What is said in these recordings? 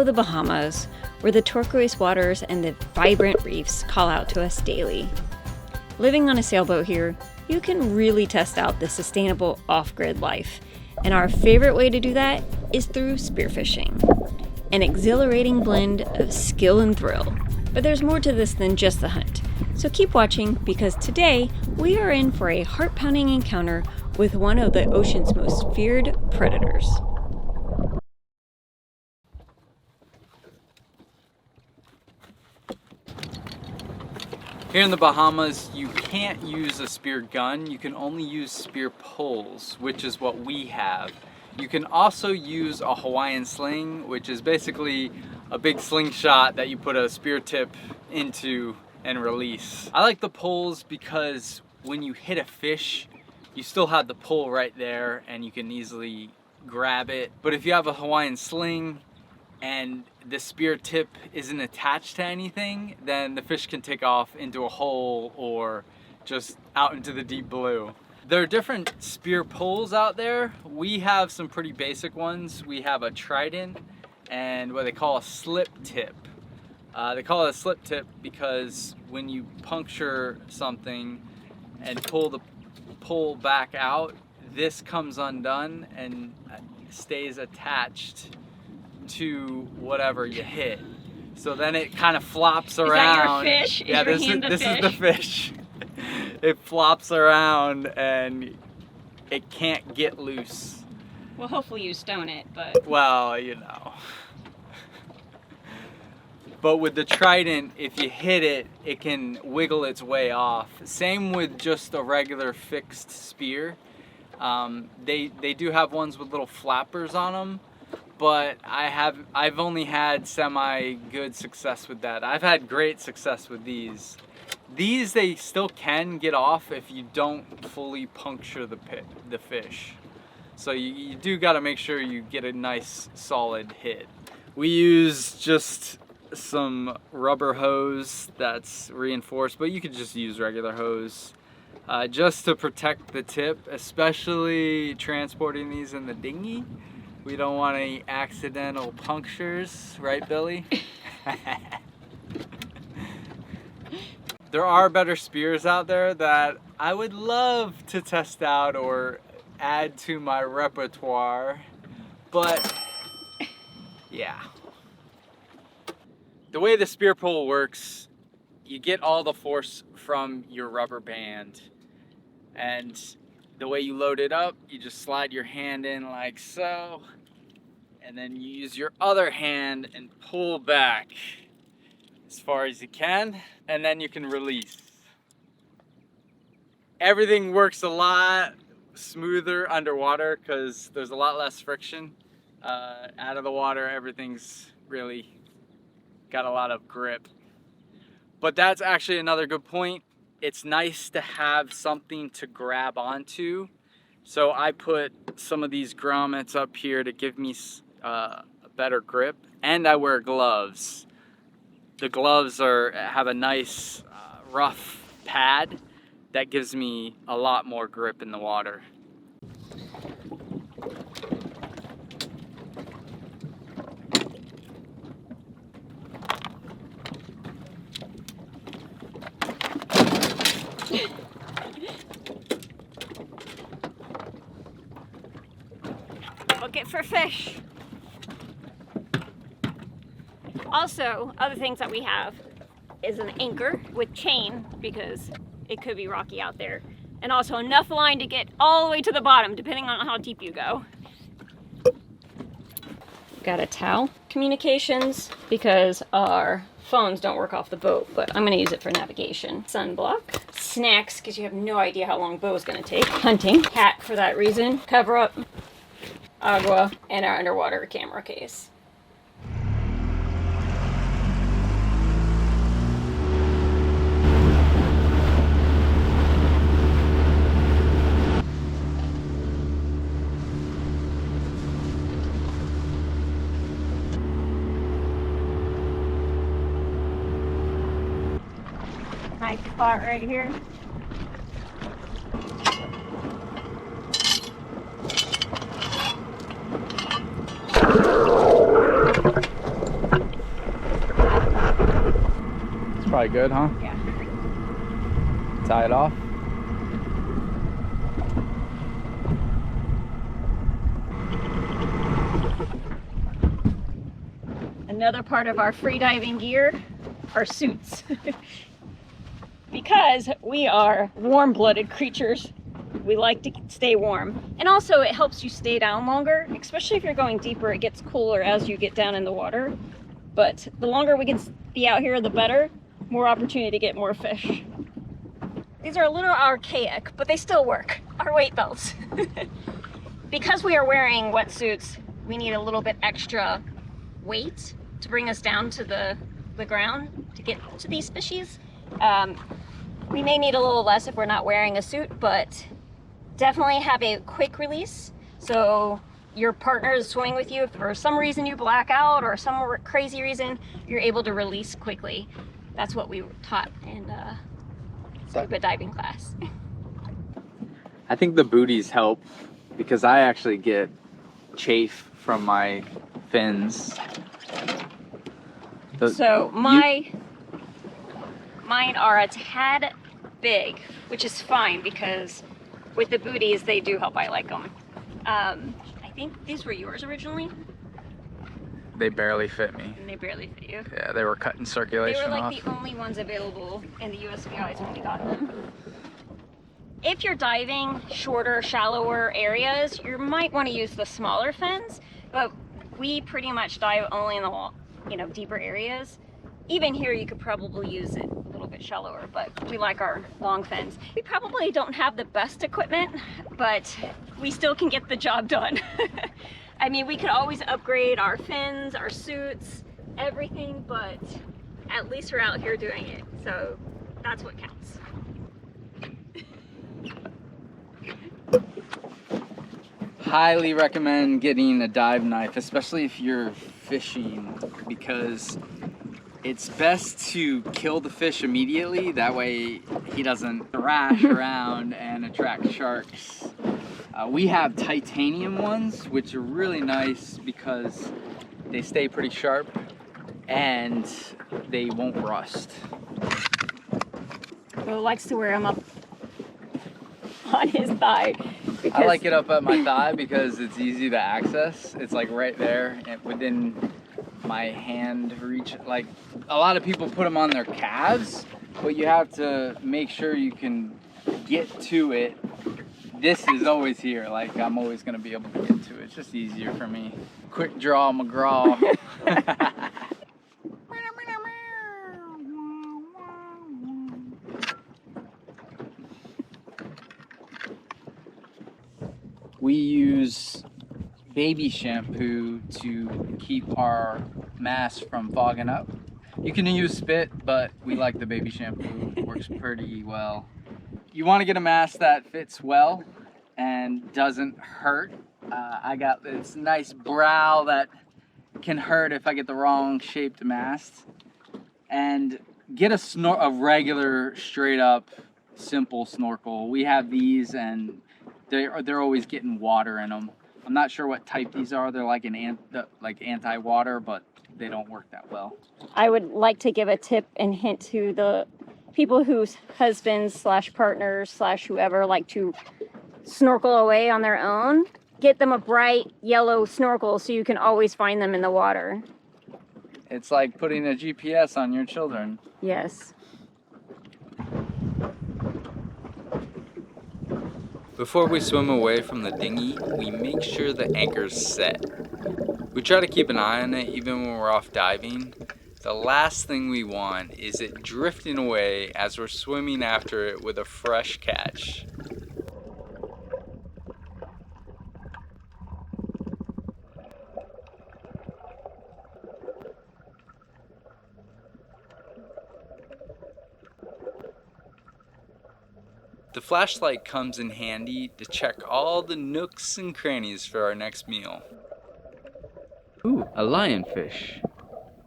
the Bahamas, where the turquoise waters and the vibrant reefs call out to us daily. Living on a sailboat here, you can really test out the sustainable off-grid life, and our favorite way to do that is through spearfishing. An exhilarating blend of skill and thrill. But there's more to this than just the hunt. So keep watching, because today we are in for a heart-pounding encounter with one of the ocean's most feared predators. Here in the Bahamas, you can't use a spear gun. You can only use spear poles, which is what we have. You can also use a Hawaiian sling, which is basically a big slingshot that you put a spear tip into and release. I like the poles because when you hit a fish, you still have the pole right there and you can easily grab it. But if you have a Hawaiian sling and the spear tip isn't attached to anything, then the fish can take off into a hole or just out into the deep blue. There are different spear poles out there. We have some pretty basic ones. We have a trident and what they call a slip tip. They call it a slip tip because when you puncture something and pull the pole back out, this comes undone and stays attached to whatever you hit. So then it kind of flops around. Is that your fish? Yeah, this is the fish. It flops around and it can't get loose. Well, hopefully you stone it, but... Well, you know. But with the trident, if you hit it, it can wiggle its way off. Same with just a regular fixed spear. They do have ones with little flappers on them, but I've only had semi-good success with that. I've had great success with these. These, they still can get off if you don't fully puncture the fish. So you do got to make sure you get a nice solid hit. We use just some rubber hose that's reinforced, but you could just use regular hose just to protect the tip, especially transporting these in the dinghy. We don't want any accidental punctures, right, Billy? There are better spears out there that I would love to test out or add to my repertoire, but yeah. The way the spear pole works, you get all the force from your rubber band, and the way you load it up, you just slide your hand in like so, and then you use your other hand and pull back as far as you can, and then you can release. Everything works a lot smoother underwater because there's a lot less friction. Out of the water, everything's really got a lot of grip. But that's actually another good point. It's nice to have something to grab onto. So I put some of these grommets up here to give me a better grip, and I wear gloves. The gloves have a nice rough pad that gives me a lot more grip in the water. Look it for fish. Also, other things that we have is an anchor with chain because it could be rocky out there. And also enough line to get all the way to the bottom, depending on how deep you go. Got a towel. Communications, because our phones don't work off the boat, but I'm gonna use it for navigation. Sunblock. Snacks, because you have no idea how long Beau's gonna take. Hunting. Hat for that reason. Cover up. Agua. And our underwater camera case. Nice spot right here. Probably good, huh? Yeah. Tie it off. Another part of our freediving gear are suits. Because we are warm-blooded creatures, we like to stay warm. And also it helps you stay down longer, especially if you're going deeper. It gets cooler as you get down in the water. But the longer we can be out here, the better. More opportunity to get more fish. These are a little archaic, but they still work. Our weight belts. Because we are wearing wetsuits, we need a little bit extra weight to bring us down to the ground to get to these species. We may need a little less if we're not wearing a suit, but definitely have a quick release. So your partner is swimming with you. If for some reason you black out or some crazy reason, you're able to release quickly. That's what we were taught in scuba diving class. I think the booties help because I actually get chafe from my fins. So mine are a tad big, which is fine because with the booties they do help. I like them. I think these were yours originally. They barely fit me. And they barely fit you. Yeah, they were cutting circulation They were like off. the only ones available in the USVIs when we got them. If you're diving shorter, shallower areas, you might want to use the smaller fins, but we pretty much dive only in the deeper areas. Even here you could probably use it a little bit shallower, but we like our long fins. We probably don't have the best equipment, but we still can get the job done. I mean, we could always upgrade our fins, our suits, everything, but at least we're out here doing it, so that's what counts. Highly recommend getting a dive knife, especially if you're fishing, because it's best to kill the fish immediately. That way he doesn't thrash around and attract sharks. We have titanium ones, which are really nice because they stay pretty sharp and they won't rust. Beau likes to wear them up on his thigh. I like it up at my thigh because it's easy to access. It's like right there and within my hand reach. Like a lot of people put them on their calves, but you have to make sure you can get to it. This is always here. Like I'm always gonna be able to get to it. It's just easier for me. Quick draw McGraw. We use baby shampoo to keep our mask from fogging up. You can use spit, but we like the baby shampoo. It works pretty well. You want to get a mask that fits well and doesn't hurt. I got this nice brow that can hurt if I get the wrong shaped mask. And get a regular, straight up, simple snorkel. We have these and they're always getting water in them. I'm not sure what type these are. They're like anti-water, but they don't work that well. I would like to give a tip and hint to the people whose husbands / partners / whoever like to snorkel away on their own. Get them a bright yellow snorkel so you can always find them in the water. It's like putting a GPS on your children. Yes. Before we swim away from the dinghy, we make sure the anchor's set. We try to keep an eye on it even when we're off diving. The last thing we want is it drifting away as we're swimming after it with a fresh catch. The flashlight comes in handy to check all the nooks and crannies for our next meal. Ooh, a lionfish.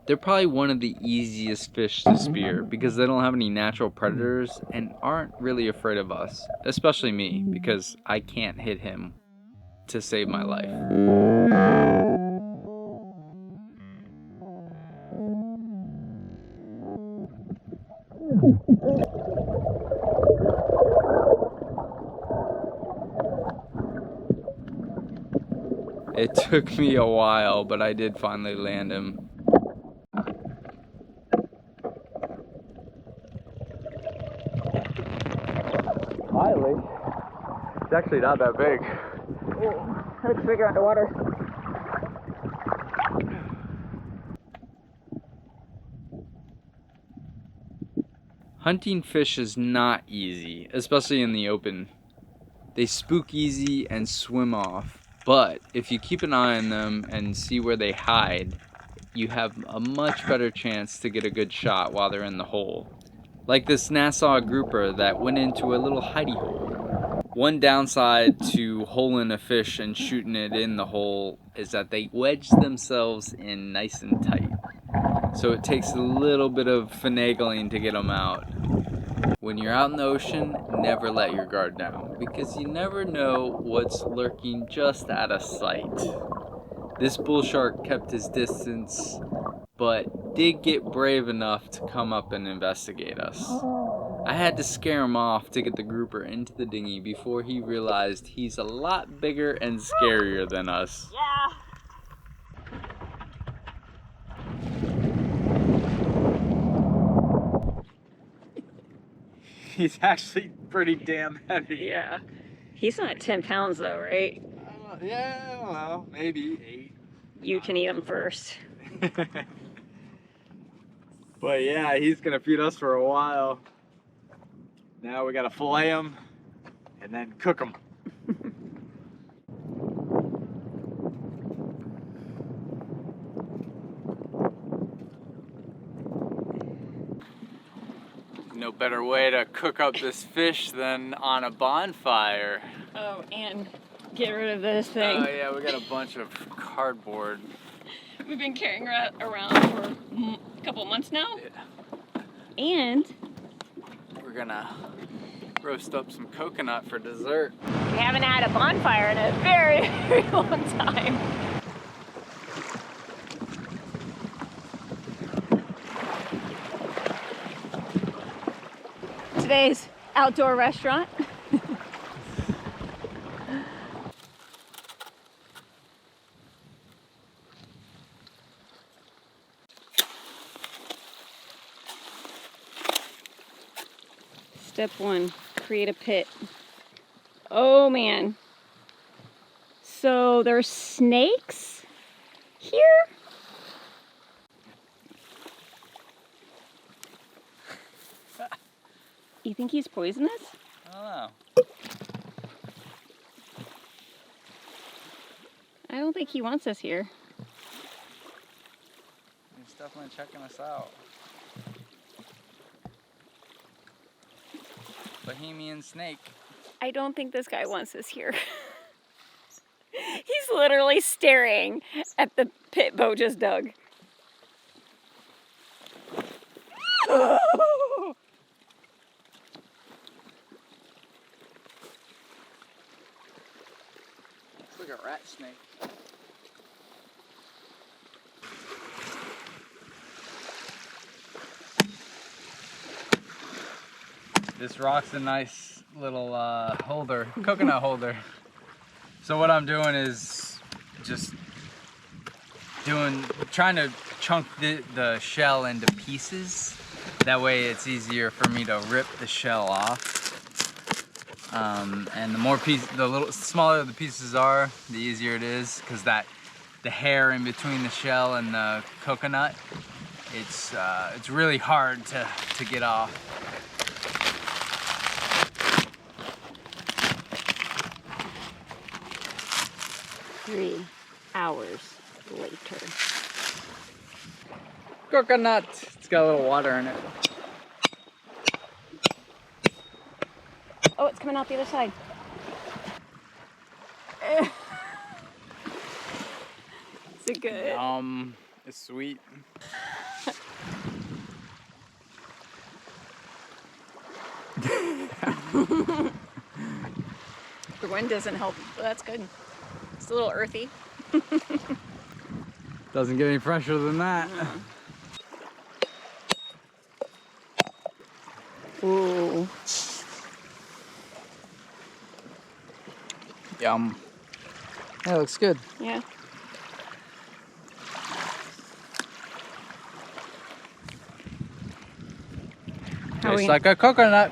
They're probably one of the easiest fish to spear because they don't have any natural predators and aren't really afraid of us, especially me because I can't hit him to save my life. It took me a while, but I did finally land him. Finally. It's actually not that big. Oh, looks bigger underwater. Hunting fish is not easy, especially in the open. They spook easy and swim off, but if you keep an eye on them and see where they hide, you have a much better chance to get a good shot while they're in the hole. Like this Nassau grouper that went into a little hidey hole. One downside to holing a fish and shooting it in the hole is that they wedge themselves in nice and tight. So it takes a little bit of finagling to get them out. When you're out in the ocean, never let your guard down, because you never know what's lurking just out of sight. This bull shark kept his distance, but did get brave enough to come up and investigate us. I had to scare him off to get the grouper into the dinghy before he realized he's a lot bigger and scarier than us. Yeah. He's actually pretty damn heavy. Yeah. He's not 10 pounds though, right? Yeah, I don't know, maybe 8. You can eat him first. But yeah, he's gonna feed us for a while. Now we gotta fillet him and then cook him. No better way to cook up this fish than on a bonfire. Oh, and get rid of this thing. Oh yeah, we got a bunch of cardboard. We've been carrying it around for a couple months now. Yeah. And We're gonna roast up some coconut for dessert. we haven't had a bonfire in a very, very long time. Today's outdoor restaurant. Step 1, create a pit. Oh man. So there's snakes here? You think he's poisonous? I don't know. I don't think he wants us here. He's definitely checking us out. Bohemian snake. I don't think this guy wants us here. He's literally staring at the pit Beau just dug. It's like a rat snake. This rock's a nice little holder, coconut holder. So what I'm doing is just trying to chunk the shell into pieces. That way it's easier for me to rip the shell off. And the smaller the pieces are, the easier it is, because the hair in between the shell and the coconut, it's really hard to get off. 3 hours later. Coconut! It's got a little water in it. Oh, it's coming out the other side. Is it good? It's sweet. The wind doesn't help, but that's good. It's a little earthy. Doesn't get any fresher than that. Ooh. Yum. That looks good. Yeah. Tastes like a coconut.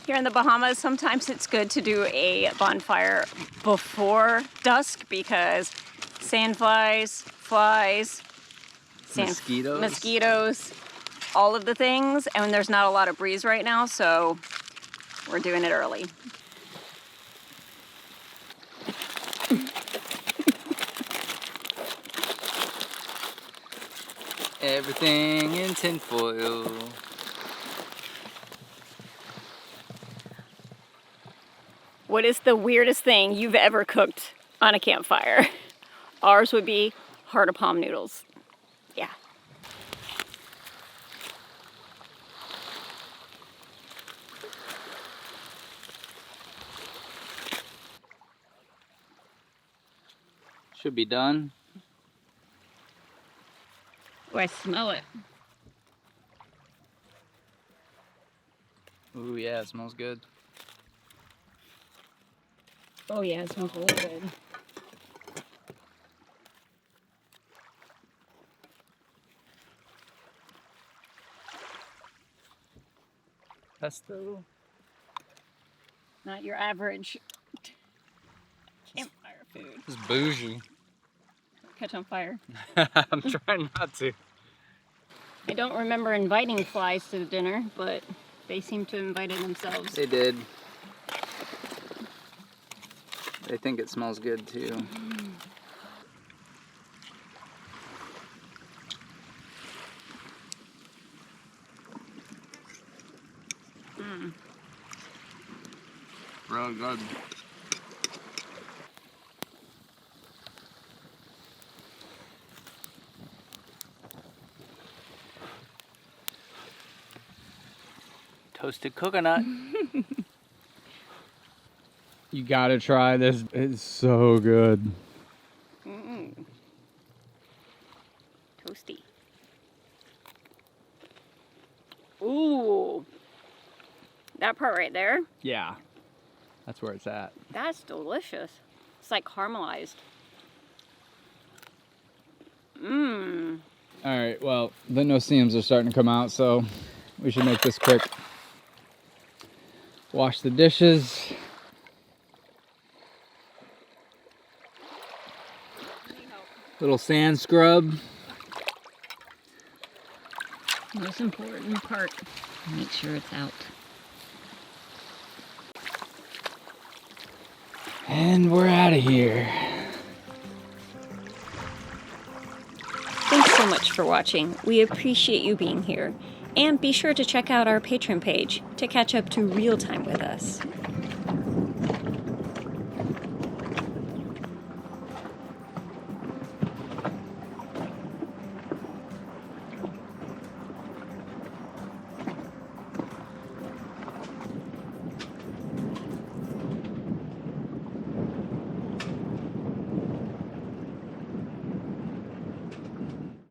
Here in the Bahamas, sometimes it's good to do a bonfire before dusk because sandflies, flies, mosquitoes, all of the things, and there's not a lot of breeze right now, so we're doing it early. Everything in tinfoil. What is the weirdest thing you've ever cooked on a campfire? Ours would be heart of palm noodles. Yeah. Should be done. Oh, I smell it. Ooh, yeah, it smells good. Oh yeah, it smells really good. Pesto. Not your average campfire food. It's bougie. Catch on fire. I'm trying not to. I don't remember inviting flies to the dinner, but they seem to have invited themselves. They did. They think it smells good too. Really good. Toasted coconut. You gotta try this. It's so good. Toasty. Ooh. That part right there, Yeah, that's where it's at. that's delicious. It's like caramelized. Mmm. All right, well, the no-seams are starting to come out, so we should make this quick. Wash the dishes. Little sand scrub. Most important part. Make sure it's out. And we're out of here. Thanks so much for watching. We appreciate you being here. And be sure to check out our Patreon page to catch up to real time with us.